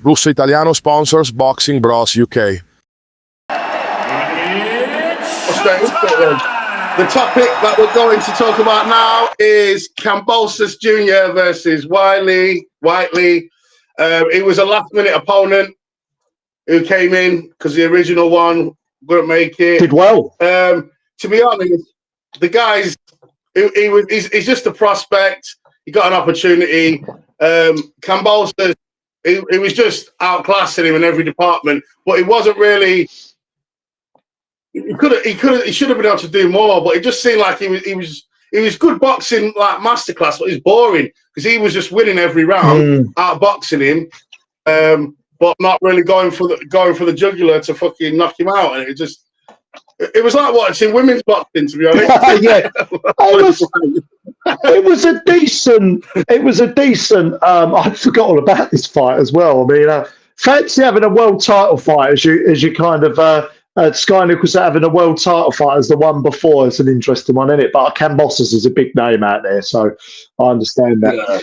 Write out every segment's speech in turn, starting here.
Russo Italiano sponsors Boxing Bros UK. The topic that we're going to talk about now is KAMBOSOS Jr. versus WYLLIE. It was a last-minute opponent who came in because the original one couldn't make it. Did well. To be honest, the guy's he's just a prospect. He got an opportunity. KAMBOSOS, he was just outclassing him in every department, but he wasn't really. He should have been able to do more, but it just seemed like he was good boxing, like masterclass, but he's boring because he was just winning every round, outboxing him, but not really going for the jugular to fucking knock him out. And it was like watching women's boxing, to be honest. Yeah, it was a decent. I forgot all about this fight as well. I mean, fancy having a world title fight as you kind of. Sky Nicholson having a world title fight as the one before. It's an interesting one, isn't it? But KAMBOSOS is a big name out there, so I understand that.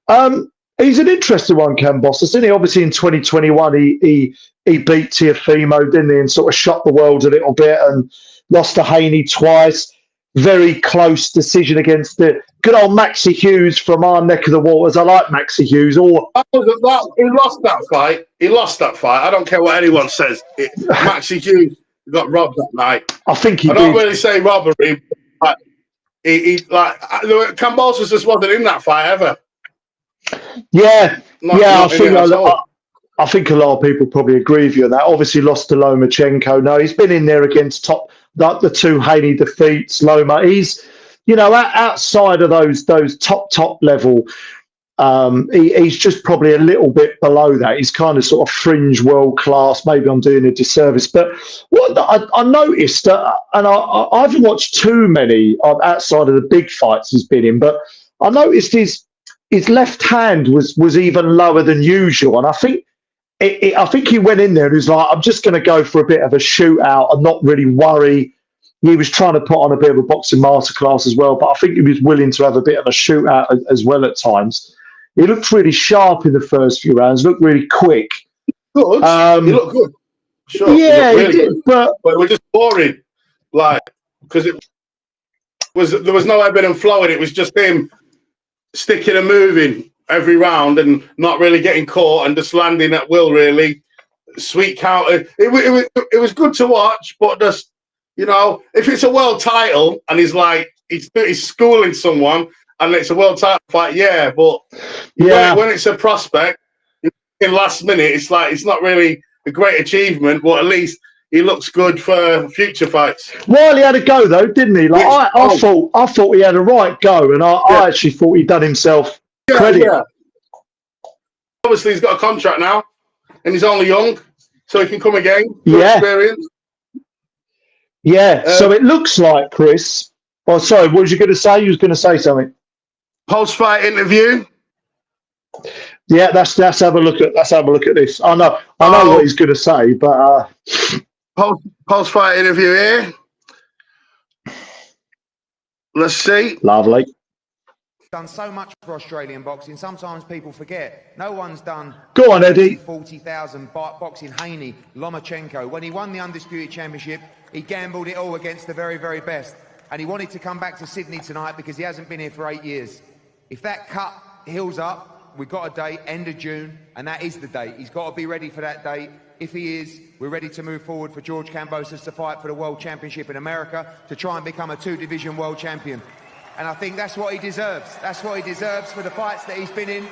Yeah. He's an interesting one, KAMBOSOS, isn't he? Obviously, in 2021, he beat Teofimo, didn't he, and sort of shocked the world a little bit and lost to Haney twice. Very close decision against the good old Maxie Hughes from our neck of the waters. I like Maxie Hughes. He lost that fight. He lost that fight. I don't care what anyone says. Maxie Hughes got robbed that night. I think I don't really say robbery, but KAMBOSOS just wasn't in that fight ever. Yeah, I think a lot of people probably agree with you on that. Obviously lost to Lomachenko. No, he's been in there against the two Haney defeats. Loma, he's outside of those top level. He's just probably a little bit below that. He's kind of sort of fringe world class. Maybe I'm doing a disservice, but what I noticed, and I haven't watched too many outside of the big fights he's been in, but I noticed his left hand was even lower than usual, and I think he went in there and was like, I'm just going to go for a bit of a shootout and not really worry. He was trying to put on a bit of a boxing masterclass as well, but I think he was willing to have a bit of a shootout as well at times. He looked really sharp in the first few rounds, looked really quick. Good. He looked good. Sure. Yeah, he really did, good. but it was just boring. Because there was no ebbing and flowing. It was just him sticking and moving every round and not really getting caught and just landing at will, really. Sweet counter. It was good to watch, but just, if it's a world title and he's schooling someone and it's a world title fight, but when it's a prospect in last minute, it's like it's not really a great achievement, but at least he looks good for future fights. Well, he had a go though, didn't he? I thought he had a right go, and I actually thought he'd done himself credit. Yeah. Obviously, he's got a contract now, and he's only young, so he can come again. Experience. Yeah. So it looks like, Chris. Oh, sorry. What was you going to say? You was going to say something. Post-fight interview. Yeah, let's have a look at this. I know what he's going to say, but post-fight interview here. Let's see. Lovely. Done so much for Australian boxing. Sometimes people forget. No one's done. Go on, Eddie. 40,000 boxing. Haney, Lomachenko. When he won the Undisputed Championship, he gambled it all against the very, very best. And he wanted to come back to Sydney tonight because he hasn't been here for 8 years. If that cut heals up, we've got a date, end of June, and that is the date. He's got to be ready for that date. If he is, we're ready to move forward for George KAMBOSOS to fight for the World Championship in America to try and become a two-division world champion. And I think that's what he deserves. That's what he deserves for the fights that he's been in.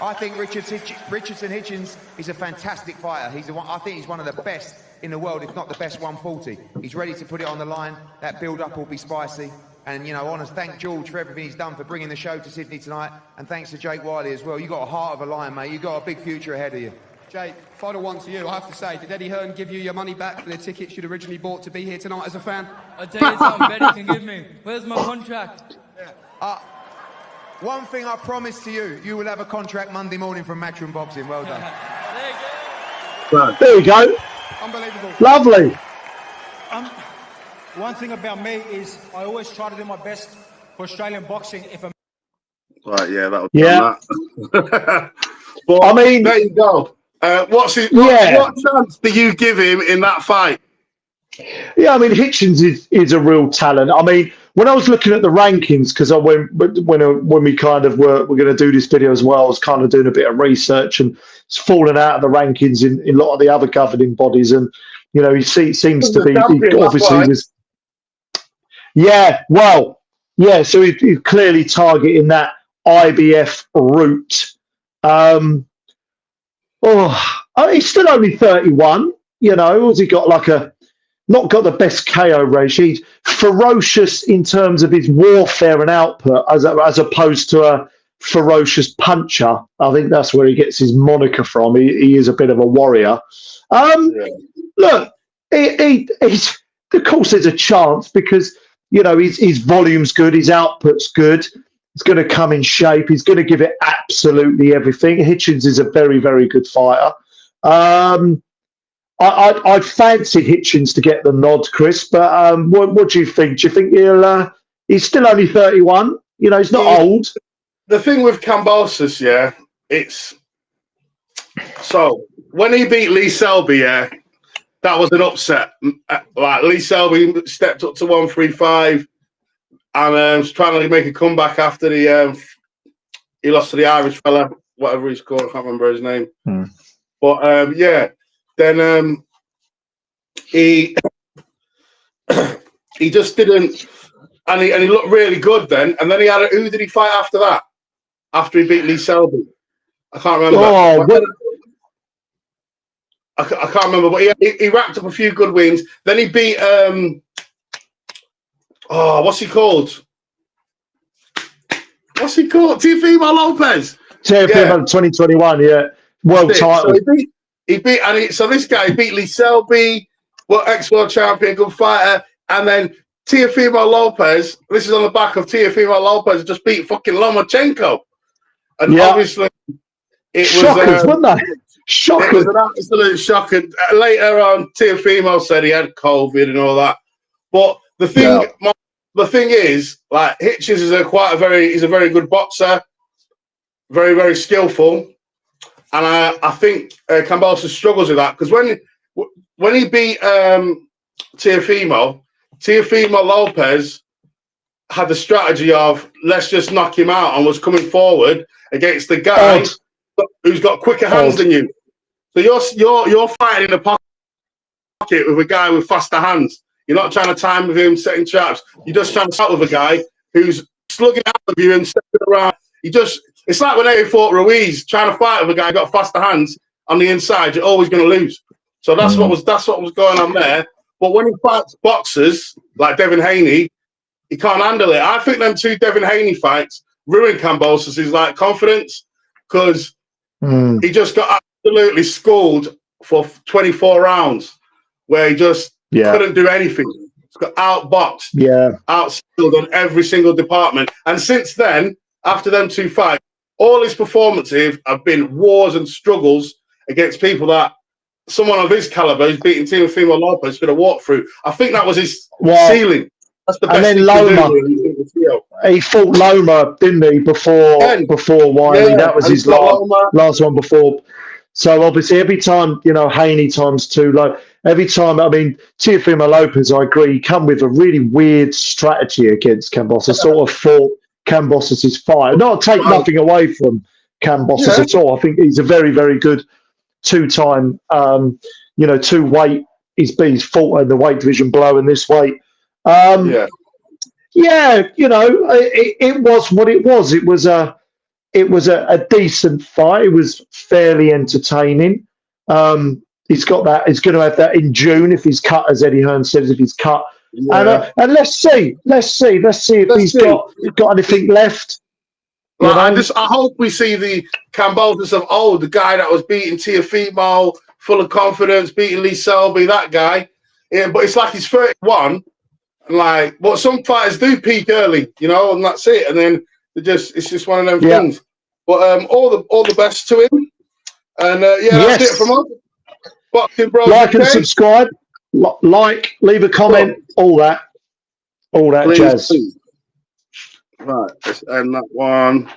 I think Richardson Hitchens is a fantastic fighter. I think he's one of the best in the world, if not the best 140. He's ready to put it on the line. That build-up will be spicy. And, I want to thank George for everything he's done for bringing the show to Sydney tonight. And thanks to Jake WYLLIE as well. You've got a heart of a lion, mate. You've got a big future ahead of you. Jake, final one to you. I have to say, did Eddie Hearn give you your money back for the tickets you'd originally bought to be here tonight as a fan? I'll tell you something Eddie can give me. Where's my contract? One thing I promise to you, you will have a contract Monday morning from Matchroom Boxing. Well done. There you go. Unbelievable. Lovely. One thing about me is I always try to do my best for Australian boxing. Right, yeah, that was that. But I mean, there you go. What chance do you give him in that fight? Yeah, I mean, Hitchens is a real talent. I mean, when I was looking at the rankings, because when we kind of we're going to do this video as well, I was kind of doing a bit of research, and it's fallen out of the rankings in a lot of the other governing bodies, and he seems to be obviously was. Yeah, well, yeah. So he's clearly targeting that IBF route. He's still only 31. Has he got not got the best KO ratio? He's ferocious in terms of his warfare and output, as opposed to a ferocious puncher. I think that's where he gets his moniker from. He is a bit of a warrior. Look, he's of course there's a chance because his volume's good, his output's good. He's going to come in shape. He's going to give it absolutely everything. Hitchens is a very, very good fighter. I fancied Hitchens to get the nod, Chris, but what do you think? Do you think he's still only 31? He's not old. The thing with Kambosos, it's so when he beat Lee Selby, that was an upset. Like Lee Selby stepped up to 135 and was trying to make a comeback after he lost to the Irish fella, whatever he's called. I can't remember his name. But then he just didn't, and he looked really good then. And then he had who did he fight after that? After he beat Lee Selby, I can't remember. I can't remember, but he wrapped up a few good wins. Then he beat what's he called? Teofimo Lopez. Teofimo 2021, world title. So this guy beat Lee Selby, ex-world champion, good fighter, and then Teofimo Lopez. This is on the back of Teofimo Lopez just beat fucking Lomachenko, and obviously it shockers, wasn't they? Shockers. It was an absolute shock. And later on, Teofimo said he had COVID and all that. But the thing is, like Hitchens is he's a very good boxer, very, very skillful. And I think Kambosos struggles with that because when he beat Teofimo Lopez had the strategy of let's just knock him out and was coming forward against the guy who's got quicker hands than you. So you're fighting in the pocket with a guy with faster hands. You're not trying to time with him, setting traps. You're just trying to fight with a guy who's slugging out of you and stepping around. It's like when Eddie fought Ruiz, trying to fight with a guy who got faster hands on the inside. You're always going to lose. So that's what was going on there. But when he fights boxers like Devin Haney, he can't handle it. I think them two Devin Haney fights ruined Kambosos' like confidence because he just got absolutely schooled for 24 rounds where he just couldn't do anything. He's got outboxed, outskilled on every single department. And since then, after them two fights, all his performances have been wars and struggles against people that someone of his caliber who's beating Teofimo Lopez could have walked through. I think that was his ceiling. That's the best and then thing Loma, to do. He fought Loma, didn't he, before WYLLIE? That was his last one before. So obviously every time, Haney times two low. Every time, I mean, Teofimo Lopez, I agree, he come with a really weird strategy against Kambosos. Sort of fought Kambosos' fight. Not take nothing away from Kambosos at all. I think he's a very, very good two-time, two weight. He's fought in the weight division below in this weight. It was what it was. It was a decent fight. It was fairly entertaining. He's got that. He's going to have that in June if he's cut, as Eddie Hearn says, if he's cut. And let's see if he's got anything left. I hope we see the Kambosos of old, the guy that was beating Teofimo, full of confidence, beating Lee Selby, that guy. Yeah, but it's like he's 31. But some fighters do peak early, and that's it. And then it's just one of them things. But all the best to him. And that's it from us. Boxing Bros. Like and subscribe. Leave a comment, all that Please, jazz. please. Right, let's end that one.